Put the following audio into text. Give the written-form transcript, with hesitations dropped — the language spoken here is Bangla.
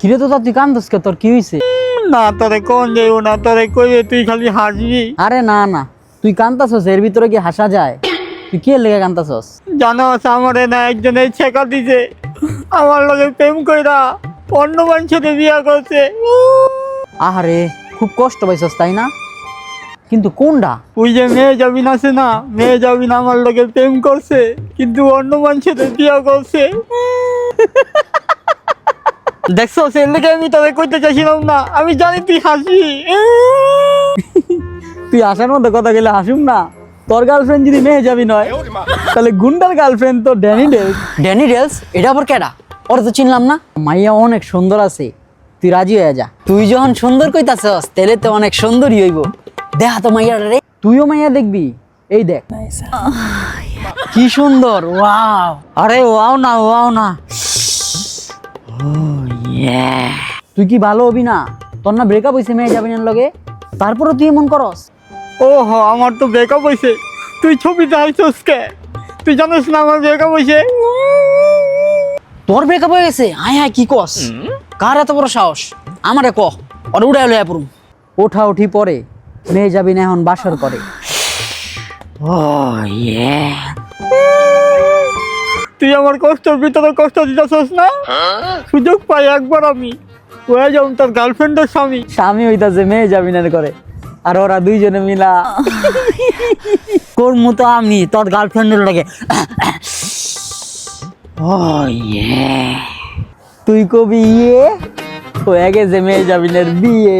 কিরে তো তুই কান্দস কে? তোর কি হইছে? না তোরে কোন যাইব না, তোরে কইলে তুই খালি হাসবি। আরে না না, তুই কান্দাছস, এর ভিতরে কি হাসা যায়? তুই কি লেগে কান্দাছস? জানোস আমারে না একজনে ছেকা দিছে, আমার লগে প্রেম কইরা অন্য মানুষের বিয়া করছে। আহারে, খুব কষ্ট পাইছস তাই না? কিন্তু কোনটা? ওই যে মেয়ে যাবিন আছে না, মেয়ে যাবিন আমার লগে প্রেম করছে, কিন্তু অন্য মানুষের বিয়া করছে। দেখছো, সে লেগে আমি তোরে কইতে চাইছিলাম না, আমি জানি তুই হাসবি। তুই আসার মধ্যে কথা গেলে হাসুম না? তোর গার্লফ্রেন্ড যদি মেয়ে যাবি নয়, তাহলে গুন্ডার গার্লফ্রেন্ড তো ড্যানি ডেলস। Danny deals? এটা আবার কেডা? ওরা তো চিনলাম না। মাইয়া অনেক সুন্দর আছে, তুই রাজি হয়ে যা। তুই যখন সুন্দর কইতাছস তাহলে তো অনেক সুন্দরই হইব। দেখা তো মাইয়া রে, তুইও মাইয়া দেখবি। এই দেখ কি সুন্দর, ওয়াও। আরে ওয়াও না, ওয়াও না, তুই কি ভালো হবি না? তোর না ব্রেকআপ হইছে মেয়ে যাবি না লগে, তারপরে তুই এমন করস? ও হ, আমার তো ব্রেকআপ হয়েছে। তুই ছবিতে আইসস কে? তুই জানিস না আমার ব্রেকআপ হয়েছে? তোর ব্রেকআপ হয়ে গেছে? হায় হায়, কি কস? কার এত বড় সাহস? আমারে ক, ওর উড়াই লইয়া পড়ুম। ওঠা উঠি পরে, মেয়ে যাবি না এখন বাসর করে। তুই আমার কষ্টের ভিতরে কষ্ট দিতেছস না? সুযোগ পাই একবার আমি হয়ে যাও তোর গার্লফ্রেন্ডের স্বামী। স্বামী হইতাছে মেয়ে যাবি না করে, আর ওরা দুইজনে মিলা করমু তো আমি তোর গার্লফ্রেন্ডের লাগে। তুই কবি ইয়ে হয়ে গেছে মেয়ে যাবি না বিয়ে।